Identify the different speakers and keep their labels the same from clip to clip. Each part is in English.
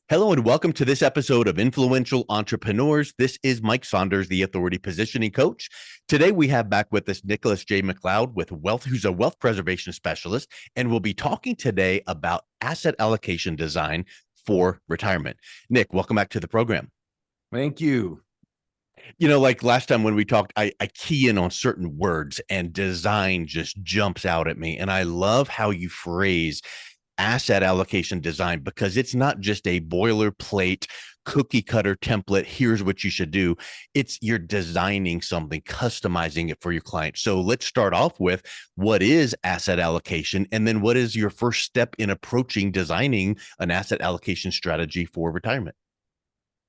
Speaker 1: Hello and welcome to this episode of Influential Entrepreneurs. This is Mike Saunders, the Authority Positioning Coach. Today we have back with us Nicholas J. McLeod with Wealth, who's a wealth preservation specialist, and we'll be talking today about asset allocation design for retirement. Nick, welcome back to the program.
Speaker 2: Thank you.
Speaker 1: You know, like last time when we talked, I key in on certain words and design just jumps out at me. And I love how you phrase asset allocation design, because it's not just a boilerplate cookie cutter template. Here's what you should do. It's you're designing something, customizing it for your client. So let's start off with what is asset allocation, and then what is your first step in approaching designing an asset allocation strategy for retirement?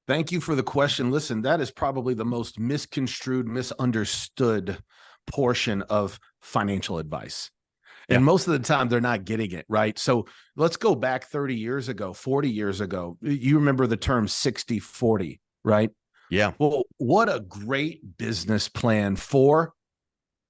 Speaker 2: Thank you for the question. Listen, that is probably the most misconstrued, misunderstood portion of financial advice. And most of the time, they're not getting it, right? So let's go back 30 years ago, 40 years ago. You remember the term 60-40, right?
Speaker 1: Yeah.
Speaker 2: Well, what a great business plan for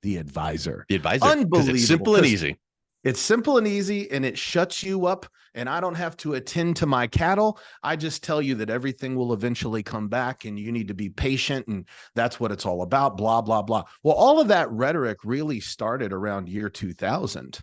Speaker 2: the advisor.
Speaker 1: The advisor.
Speaker 2: Unbelievable.
Speaker 1: It's simple and easy.
Speaker 2: It's simple and easy, and it shuts you up, and I don't have to attend to my cattle. I just tell you that everything will eventually come back, and you need to be patient, and that's what it's all about, blah, blah, blah. Well, all of that rhetoric really started around year 2000.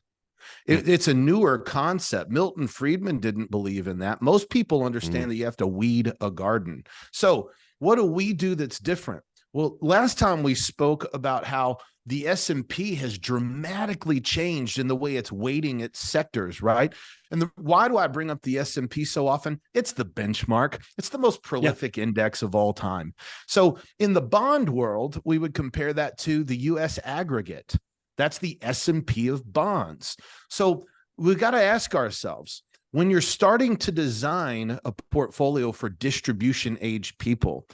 Speaker 2: It's a newer concept. Milton Friedman didn't believe in that. Most people understand that you have to weed a garden. So what do we do that's different? Well, last time we spoke about how the S&P has dramatically changed in the way it's weighting its sectors, right? And why do I bring up the S&P so often? It's the benchmark. It's the most prolific index of all time. So in the bond world, we would compare that to the U.S. aggregate. That's the S&P of bonds. So we've got to ask ourselves, when you're starting to design a portfolio for distribution age people,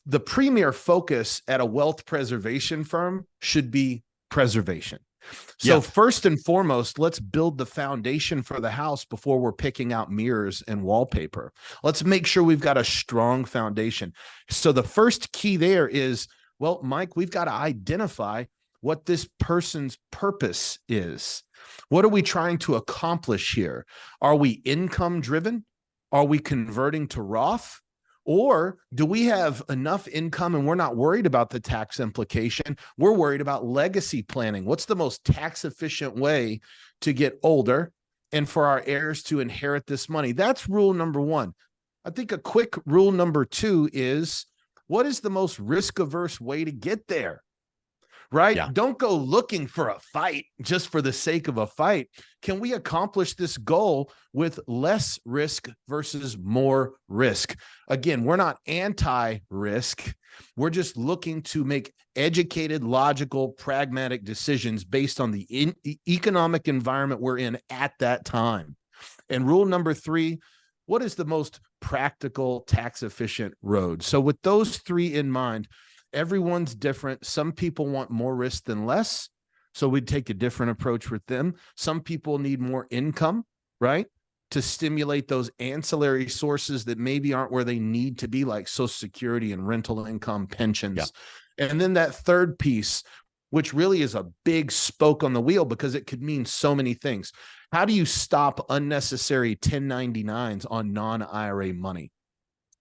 Speaker 2: the premier focus at a wealth preservation firm should be preservation. So first and foremost, let's build the foundation for the house before we're picking out mirrors and wallpaper. Let's make sure we've got a strong foundation. So the first key there is, well, Mike, we've got to identify what this person's purpose is. What are we trying to accomplish here? Are we income driven? Are we converting to Roth? Or do we have enough income and we're not worried about the tax implication? We're worried about legacy planning. What's the most tax efficient way to get older and for our heirs to inherit this money? That's rule number one. I think a quick rule number two is, what is the most risk averse way to get there? Right? Yeah. Don't go looking for a fight just for the sake of a fight. Can we accomplish this goal with less risk versus more risk? Again, we're not anti-risk. We're just looking to make educated, logical, pragmatic decisions based on the economic environment we're in at that time. And rule number three, what is the most practical, tax-efficient road? So with those three in mind, everyone's different. Some people want more risk than less, so we'd take a different approach with them. Some people need more income, right, to stimulate those ancillary sources that maybe aren't where they need to be, like Social Security and rental income, pensions. Yeah. And then that third piece, which really is a big spoke on the wheel because it could mean so many things. How do you stop unnecessary 1099s on non-IRA money?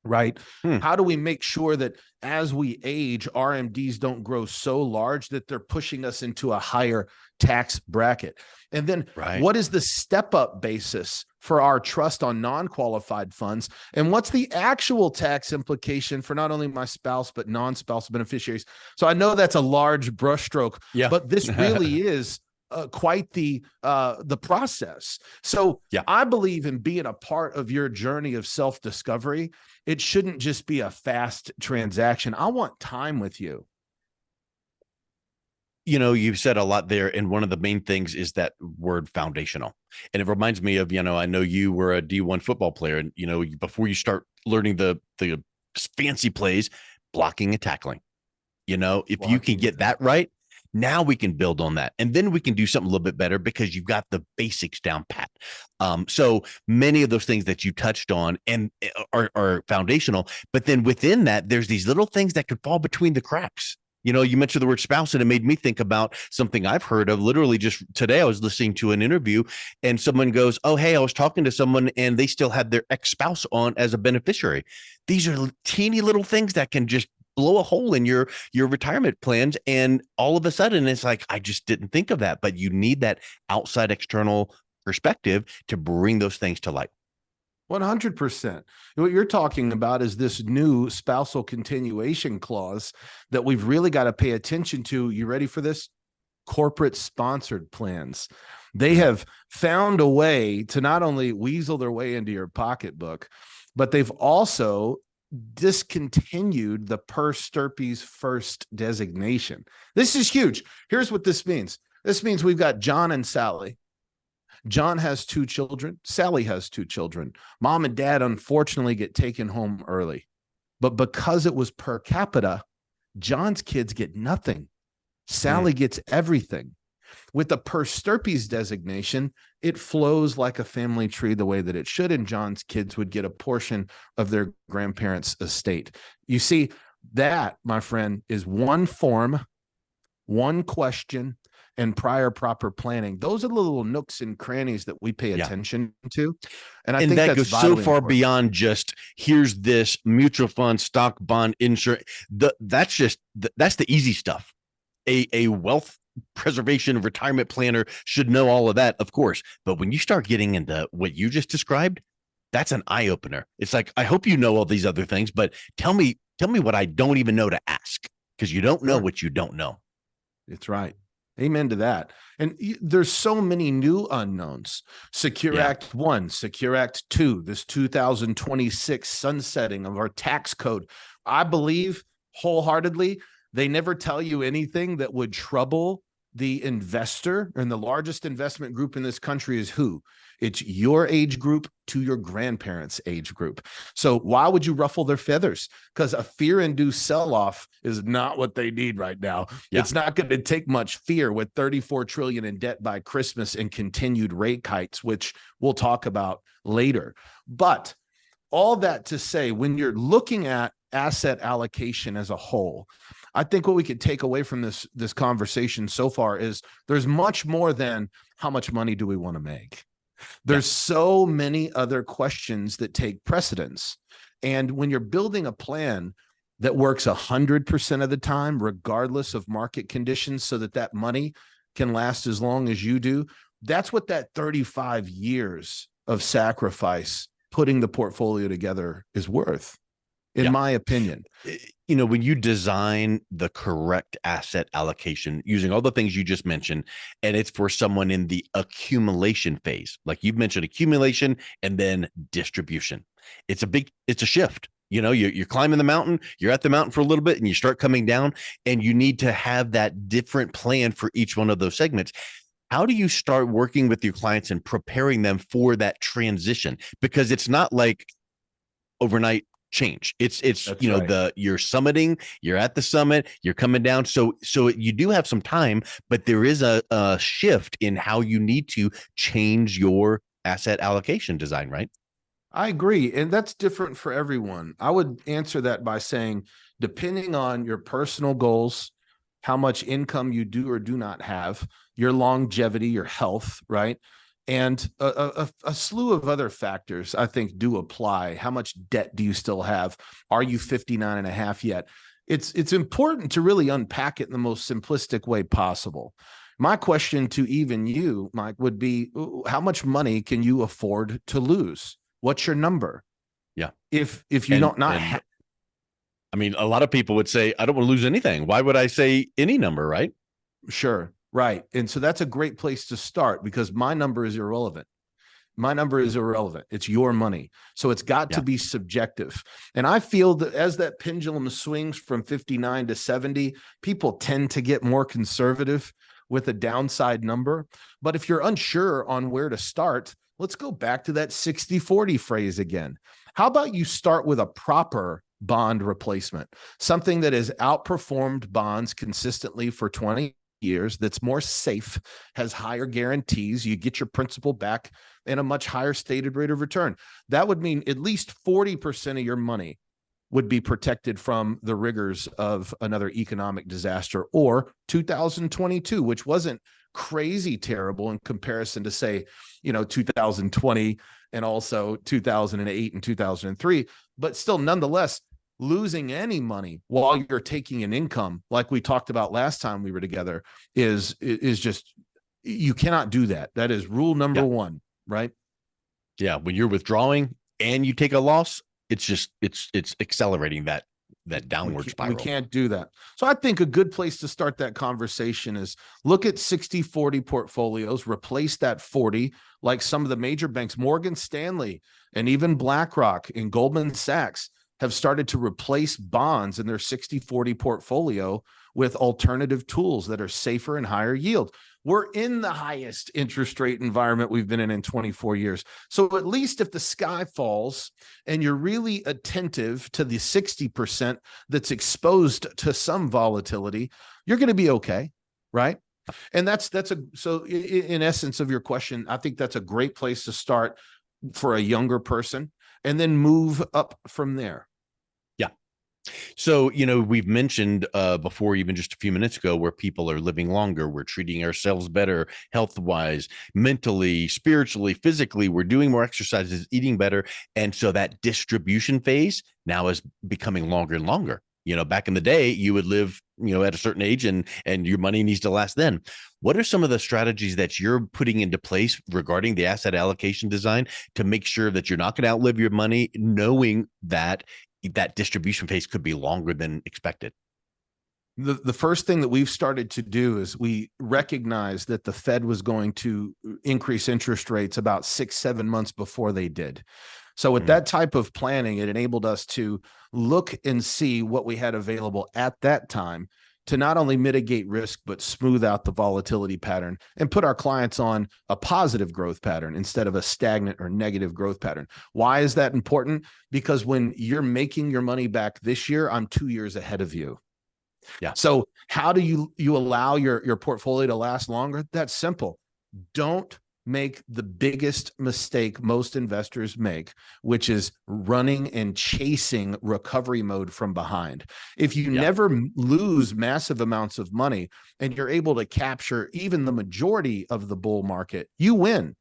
Speaker 2: Right? How do we make sure that as we age, RMDs don't grow so large that they're pushing us into a higher tax bracket? And then what is the step-up basis for our trust on non-qualified funds? And what's the actual tax implication for not only my spouse, but non-spouse beneficiaries? So I know that's a large brushstroke, but this really is quite the process. So I believe in being a part of your journey of self-discovery. It shouldn't just be a fast transaction. I want time with you.
Speaker 1: You know, you've said a lot there, and one of the main things is that word foundational. And it reminds me of, I know you were a D1 football player, and, before you start learning the fancy plays, blocking and tackling, if you can get that right, now we can build on that. And then we can do something a little bit better because you've got the basics down pat. So many of those things that you touched on and are foundational, but then within that, there's these little things that could fall between the cracks. You mentioned the word spouse, and it made me think about something I've heard of. Literally, just today, I was listening to an interview, and someone goes, "Oh, hey, I was talking to someone, and they still had their ex-spouse on as a beneficiary." These are teeny little things that can just blow a hole in your retirement plans, and all of a sudden, it's like, I just didn't think of that. But you need that outside external perspective to bring those things to light.
Speaker 2: 100%. What you're talking about is this new spousal continuation clause that we've really got to pay attention to. You ready for this? Corporate sponsored plans. They have found a way to not only weasel their way into your pocketbook, but they've also discontinued the per stirpes first designation. This is huge. Here's what this means. This means we've got John and Sally. John has 2 children. Sally has 2 children. Mom and dad, unfortunately, get taken home early. But because it was per capita, John's kids get nothing. Sally gets everything. With the per stirpes designation, it flows like a family tree the way that it should, and John's kids would get a portion of their grandparents' estate. You see, that, my friend, is one form, one question, and prior proper planning. Those are the little nooks and crannies that we pay attention to. And I think
Speaker 1: that
Speaker 2: that's
Speaker 1: goes so far
Speaker 2: important.
Speaker 1: beyond just here's this mutual fund, stock, bond, insurance. That's the easy stuff. A wealth preservation retirement planner should know all of that, of course. But when you start getting into what you just described, that's an eye opener. It's like, I hope you know all these other things, but tell me what I don't even know to ask, because you don't know what you don't know.
Speaker 2: It's right. Amen to that. And there's so many new unknowns. Secure Act 1, Secure Act 2, this 2026 sunsetting of our tax code. I believe wholeheartedly they never tell you anything that would trouble the investor. And the largest investment group in this country is who? It's your age group to your grandparents' age group. So why would you ruffle their feathers? Because a fear-induced sell-off is not what they need right now. Yeah. It's not going to take much fear with 34 trillion in debt by Christmas and continued rate hikes, which we'll talk about later. But all that to say, when you're looking at asset allocation as a whole, I think what we could take away from this conversation so far is there's much more than how much money do we want to make. There's so many other questions that take precedence. And when you're building a plan that works 100% of the time, regardless of market conditions, so that money can last as long as you do, that's what that 35 years of sacrifice putting the portfolio together is worth, in my opinion.
Speaker 1: When you design the correct asset allocation using all the things you just mentioned, and it's for someone in the accumulation phase, like you've mentioned, accumulation and then distribution, it's a shift. You're climbing the mountain, you're at the mountain for a little bit and you start coming down, and you need to have that different plan for each one of those segments. How do you start working with your clients and preparing them for that transition? Because it's not like overnight change. It's right. You're summiting, you're at the summit, you're coming down. So you do have some time, but there is a shift in how you need to change your asset allocation design, right?
Speaker 2: I agree. And that's different for everyone. I would answer that by saying, depending on your personal goals, how much income you do or do not have, your longevity, your health, right? And a slew of other factors, I think, do apply. How much debt do you still have? Are you 59 and a half yet? It's important to really unpack it in the most simplistic way possible. My question to even you, Mike, would be, how much money can you afford to lose? What's your number?
Speaker 1: Yeah.
Speaker 2: If you don't not
Speaker 1: I mean, a lot of people would say, I don't want to lose anything. Why would I say any number, right?
Speaker 2: Sure. Right. And so that's a great place to start, because my number is irrelevant. My number is irrelevant. It's your money. So it's got to be subjective. And I feel that as that pendulum swings from 59 to 70, people tend to get more conservative with a downside number. But if you're unsure on where to start, let's go back to that 60-40 phrase again. How about you start with a proper bond replacement, something that has outperformed bonds consistently for 20 years, that's more safe, has higher guarantees, you get your principal back and a much higher stated rate of return. That would mean at least 40% of your money would be protected from the rigors of another economic disaster, or 2022, which wasn't crazy terrible in comparison to, say, 2020 and also 2008 and 2003, but still nonetheless, losing any money while you're taking an income, like we talked about last time we were together, is just, you cannot do that. That is rule number one, right?
Speaker 1: Yeah. When you're withdrawing and you take a loss, it's just, it's accelerating that downward spiral.
Speaker 2: We can't do that. So I think a good place to start that conversation is look at 60-40 portfolios, replace that 40, like some of the major banks, Morgan Stanley and even BlackRock and Goldman Sachs have started to replace bonds in their 60-40 portfolio with alternative tools that are safer and higher yield. We're in the highest interest rate environment we've been in 24 years. So at least if the sky falls and you're really attentive to the 60% that's exposed to some volatility, you're going to be okay, right? And so in essence of your question, I think that's a great place to start for a younger person, and then move up from there.
Speaker 1: So, we've mentioned before, even just a few minutes ago, where people are living longer. We're treating ourselves better, health wise, mentally, spiritually, physically. We're doing more exercises, eating better. And so that distribution phase now is becoming longer and longer. Back in the day, you would live, at a certain age, and your money needs to last then. What are some of the strategies that you're putting into place regarding the asset allocation design to make sure that you're not going to outlive your money, knowing that distribution phase could be longer than expected?
Speaker 2: The first thing that we've started to do is we recognize that the Fed was going to increase interest rates about 6-7 months before they did. So with that type of planning, it enabled us to look and see what we had available at that time to not only mitigate risk, but smooth out the volatility pattern and put our clients on a positive growth pattern instead of a stagnant or negative growth pattern. Why is that important? Because when you're making your money back this year, I'm 2 years ahead of you.
Speaker 1: Yeah.
Speaker 2: So how do you allow your portfolio to last longer? That's simple. Don't make the biggest mistake most investors make, which is running and chasing recovery mode from behind. If you never lose massive amounts of money and you're able to capture even the majority of the bull market, you win.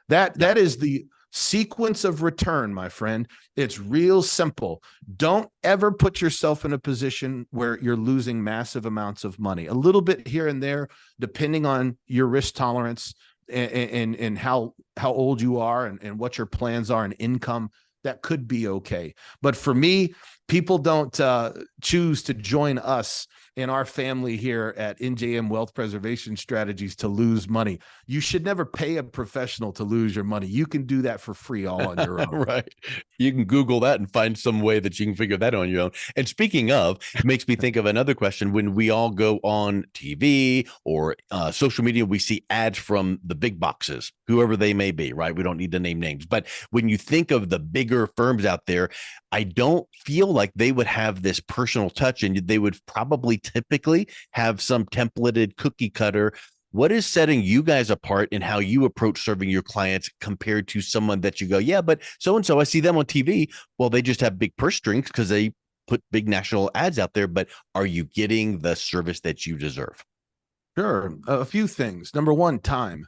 Speaker 2: That is the sequence of return, my friend. It's real simple. Don't ever put yourself in a position where you're losing massive amounts of money. A little bit here and there, depending on your risk tolerance and how old you are and what your plans are and income, that could be okay. But for me, people don't choose to join us in our family here at NJM Wealth Preservation Strategies to lose money. You should never pay a professional to lose your money. You can do that for free all on your own.
Speaker 1: Right. You can Google that and find some way that you can figure that on your own. And speaking of, it makes me think of another question. When we all go on TV or social media, we see ads from the big boxes, whoever they may be, right? We don't need to name names. But when you think of the bigger firms out there, I don't feel like they would have this personal touch, and they would probably typically have some templated cookie cutter. What is setting you guys apart in how you approach serving your clients compared to someone that you go, yeah, but so-and-so, I see them on TV. Well, they just have big purse strings because they put big national ads out there, but are you getting the service that you deserve?
Speaker 2: Sure. A few things. Number one, time.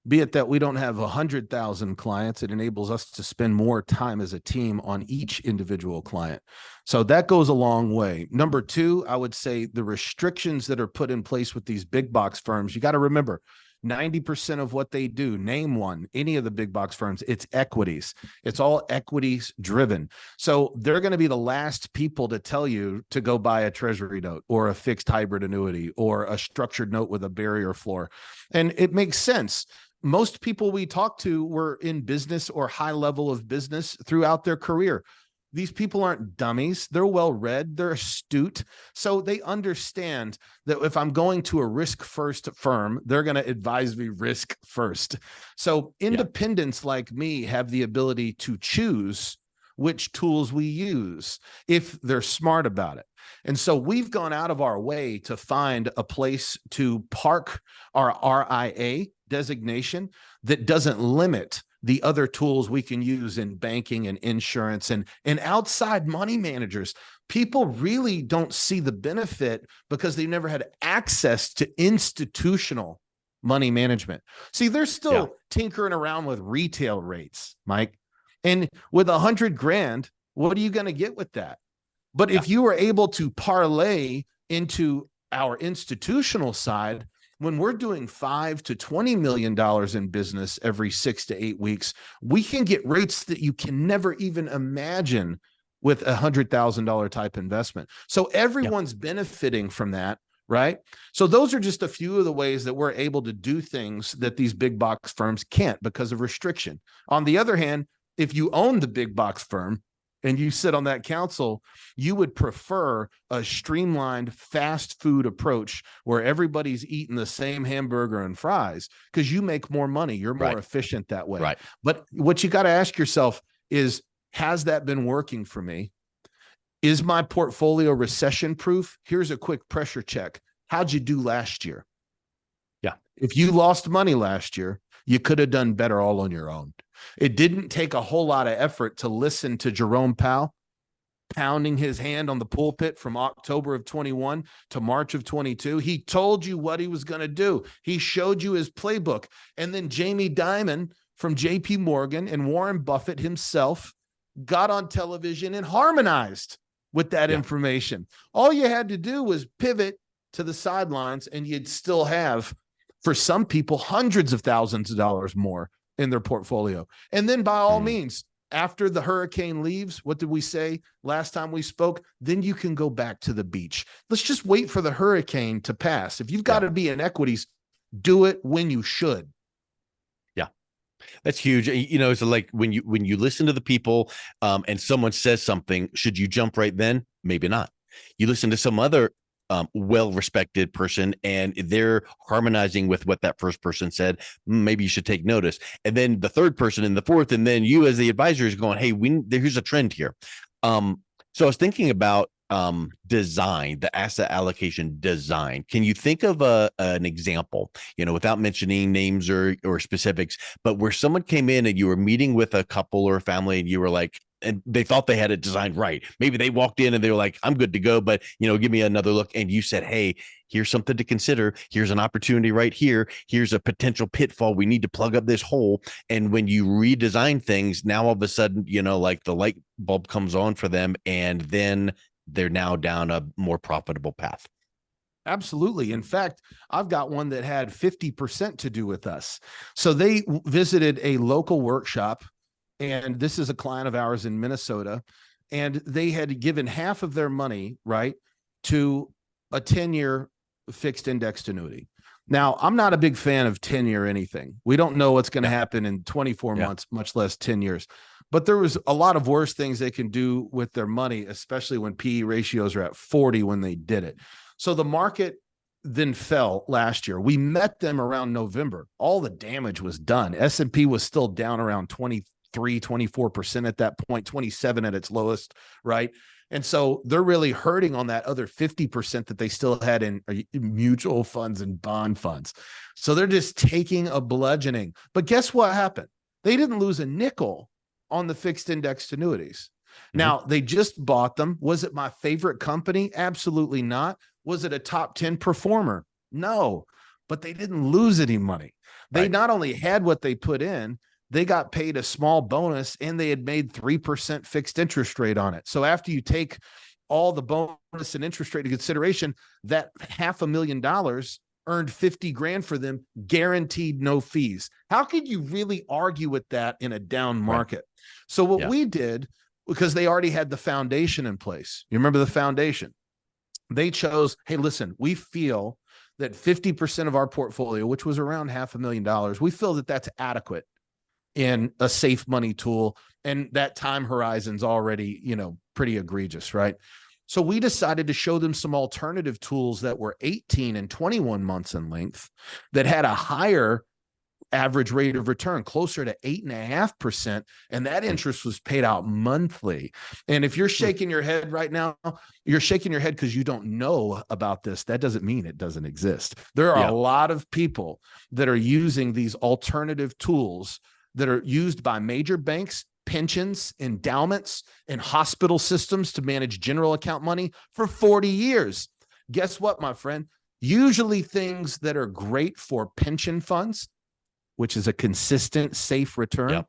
Speaker 2: Be it that we don't have 100,000 clients, it enables us to spend more time as a team on each individual client. So that goes a long way. Number two, I would say the restrictions that are put in place with these big box firms, you got to remember, 90% of what they do, name one, any of the big box firms, it's equities. It's all equities driven. So they're going to be the last people to tell you to go buy a treasury note or a fixed hybrid annuity or a structured note with a barrier floor. And it makes sense. Most people we talk to were in business or high level of business throughout their career. These people aren't dummies. They're well-read. They're astute. So they understand that if I'm going to a risk-first firm, they're going to advise me risk first. So independents like me have the ability to choose which tools we use if they're smart about it. And so we've gone out of our way to find a place to park our RIA designation that doesn't limit the other tools we can use in banking and insurance and outside money managers. People really don't see the benefit because they've never had access to institutional money management. See, they're still tinkering around with retail rates, Mike. And with 100 grand, what are you going to get with that? But if you were able to parlay into our institutional side, when we're doing $5 to $20 million in business every 6 to 8 weeks, we can get rates that you can never even imagine with $100,000 type investment. So everyone's benefiting from that, right? So those are just a few of the ways that we're able to do things that these big box firms can't because of restriction. On the other hand, if you own the big box firm and you sit on that council, you would prefer a streamlined fast food approach where everybody's eating the same hamburger and fries because you make more money. You're more efficient that way.
Speaker 1: Right.
Speaker 2: But what you got to ask yourself is, has that been working for me? Is my portfolio recession proof? Here's a quick pressure check. How'd you do last year?
Speaker 1: Yeah.
Speaker 2: If you lost money last year, you could have done better all on your own. It didn't take a whole lot of effort to listen to Jerome Powell pounding his hand on the pulpit from October of 21 to March of 22. He told you what he was going to do. He showed you his playbook. And then Jamie Dimon from JP Morgan and Warren Buffett himself got on television and harmonized with that information. All you had to do was pivot to the sidelines and you'd still have, for some people, hundreds of thousands of dollars more in their portfolio. And then by all means, after the hurricane leaves, what did we say last time we spoke? Then you can go back to the beach. Let's just wait for the hurricane to pass. If you've got to be in equities, do it when you should.
Speaker 1: That's huge. You know, it's like when you listen to the people and someone says something, should you jump right then? Maybe not. You listen to some other well-respected person and they're harmonizing with what that first person said. Maybe you should take notice. And then the third person and the fourth, and then you as the advisor is going, hey, here's a trend here. So I was thinking about design, the asset allocation design. Can you think of an example, you know, without mentioning names or specifics, but where someone came in and you were meeting with a couple or a family and you were like, and they thought they had it designed right. Maybe they walked in and they were like, I'm good to go, but, you know, give me another look. And you said, hey, here's something to consider. Here's an opportunity right here. Here's a potential pitfall. We need to plug up this hole. And when you redesign things, now all of a sudden, you know, like the light bulb comes on for them and then they're now down a more profitable path.
Speaker 2: Absolutely. In fact, I've got one that had 50% to do with us. So they visited a local workshop, and this is a client of ours in Minnesota, and they had given half of their money, right, to a 10-year fixed indexed annuity. Now, I'm not a big fan of 10-year anything. We don't know what's going to happen in 24 months, much less 10 years. But there was a lot of worse things they can do with their money, especially when PE ratios are at 40 when they did it. So the market then fell last year. We met them around November. All the damage was done. S&P was still down around 23, 24% at that point, 27 at its lowest, right? And so they're really hurting on that other 50% that they still had in mutual funds and bond funds. So they're just taking a bludgeoning. But guess what happened? They didn't lose a nickel on the fixed indexed annuities. Now, they just bought them. Was it my favorite company? Absolutely not. Was it a top 10 performer? No, but they didn't lose any money. They not only had what they put in, they got paid a small bonus and they had made 3% fixed interest rate on it. So after you take all the bonus and interest rate into consideration, that $500,000 earned 50 grand for them, guaranteed no fees. How could you really argue with that in a down market? So what we did, because they already had the foundation in place. You remember the foundation? They chose, hey, listen, we feel that 50% of our portfolio, which was around $500,000, we feel that that's adequate in a safe money tool. And that time horizon's already, you know, pretty egregious, right? So we decided to show them some alternative tools that were 18 and 21 months in length that had a higher average rate of return, closer to 8.5%. And that interest was paid out monthly. And if you're shaking your head right now, you're shaking your head because you don't know about this. That doesn't mean it doesn't exist. There are a lot of people that are using these alternative tools that are used by major banks, pensions, endowments, and hospital systems to manage general account money for 40 years. Guess what, my friend? Usually things that are great for pension funds, which is a consistent, safe return,
Speaker 1: Yep.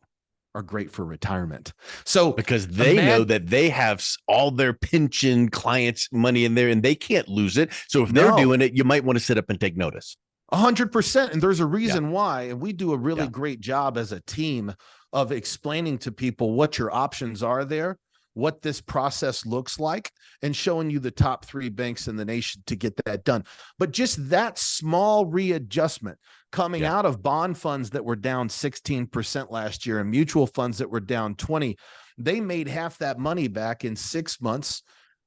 Speaker 2: are great for retirement. So
Speaker 1: because they know that they have all their pension clients' money in there and they can't lose it. So if they're doing it, you might want to sit up and take notice.
Speaker 2: 100%. And there's a reason why. And we do a really
Speaker 1: Yeah.
Speaker 2: great job as a team of explaining to people what your options are there, what this process looks like, and showing you the top 3 banks in the nation to get that done. But just that small readjustment coming out of bond funds that were down 16% last year and mutual funds that were down 20, they made half that money back in 6 months.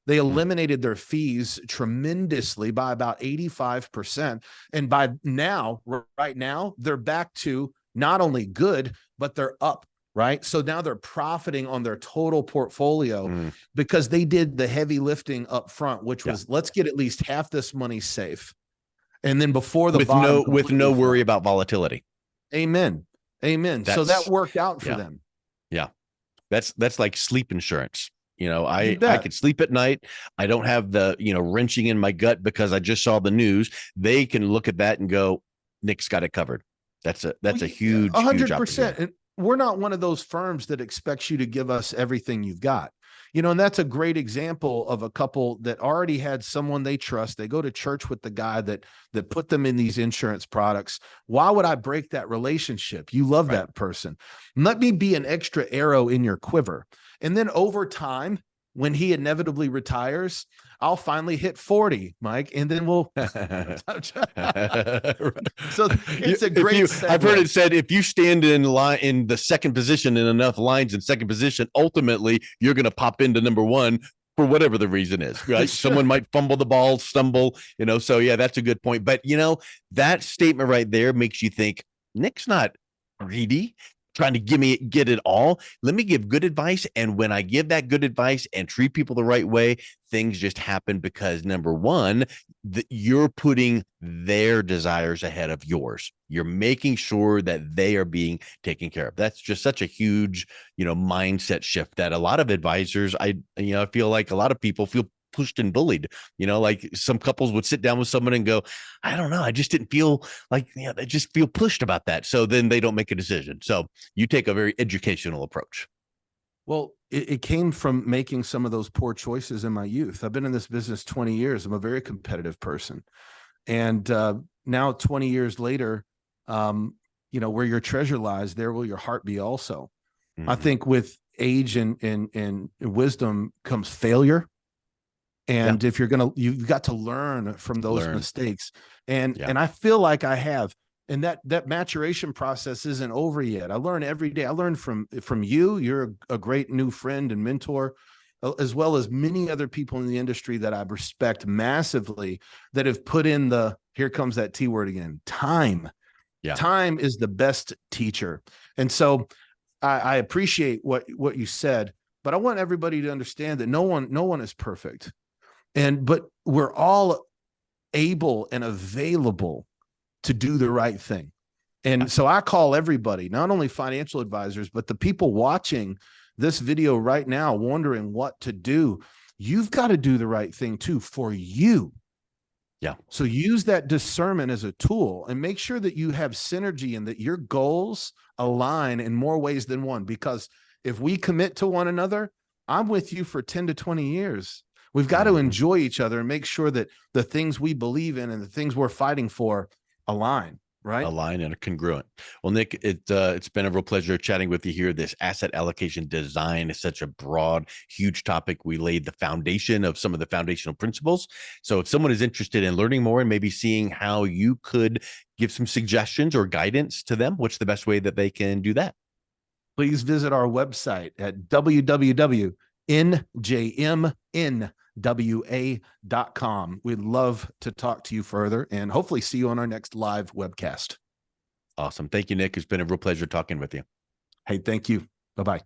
Speaker 2: They eliminated their fees tremendously by about 85%. And by now, right now, they're back to not only good, but they're up, right? So now they're profiting on their total portfolio because they did the heavy lifting up front, which was let's get at least half this money safe. And then before the bottom,
Speaker 1: with no worry about volatility.
Speaker 2: Amen. Amen. So that worked out for them.
Speaker 1: Yeah. That's like sleep insurance. You know, I could sleep at night. I don't have the, wrenching in my gut because I just saw the news. They can look at that and go, Nick's got it covered. That's a huge,
Speaker 2: 100%. And we're not one of those firms that expects you to give us everything you've got. And that's a great example of a couple that already had someone they trust. They go to church with the guy that put them in these insurance products. Why would I break that relationship? You love that person. Let me be an extra arrow in your quiver. And then over time, when he inevitably retires, I'll finally hit 40, Mike, and then we'll. So it's a great.
Speaker 1: I've heard it said if you stand in line in the second position in enough lines in second position, ultimately you're going to pop into number 1 for whatever the reason is. Right? Sure. Someone might fumble the ball, stumble. So yeah, that's a good point. But that statement right there makes you think Nick's not greedy, trying to get it all. Let me give good advice. And when I give that good advice and treat people the right way, things just happen because number one, you're putting their desires ahead of yours. You're making sure that they are being taken care of. That's just such a huge, mindset shift that a lot of advisors, I feel like a lot of people feel pushed and bullied. Like some couples would sit down with someone and go, I don't know, I just didn't feel like, they just feel pushed about that. So then they don't make a decision. So you take a very educational approach.
Speaker 2: Well, it came from making some of those poor choices in my youth. I've been in this business 20 years. I'm a very competitive person. And now 20 years later, where your treasure lies, there will your heart be also. I think with age and wisdom comes failure. And if you've got to learn from those mistakes. And I feel like I have. And that maturation process isn't over yet. I learn every day. I learn from you. You're a great new friend and mentor, as well as many other people in the industry that I respect massively that have put in here comes that T word again, time. Yeah. Time is the best teacher. And so I appreciate what you said, but I want everybody to understand that no one is perfect. But we're all able and available to do the right thing. And so I call everybody, not only financial advisors, but the people watching this video right now, wondering what to do. You've got to do the right thing too for you. Yeah. So use that discernment as a tool and make sure that you have synergy and that your goals align in more ways than one. Because if we commit to one another, I'm with you for 10 to 20 years. We've got to enjoy each other and make sure that the things we believe in and the things we're fighting for align, right?
Speaker 1: Align and are congruent. Well, Nick, it's been a real pleasure chatting with you here. This asset allocation design is such a broad, huge topic. We laid the foundation of some of the foundational principles. So if someone is interested in learning more and maybe seeing how you could give some suggestions or guidance to them, what's the best way that they can do that?
Speaker 2: Please visit our website at www.njmnwa.com. We'd love to talk to you further and hopefully see you on our next live webcast.
Speaker 1: Awesome. Thank you, Nick. It's been a real pleasure talking with you.
Speaker 2: Hey, thank you. Bye-bye.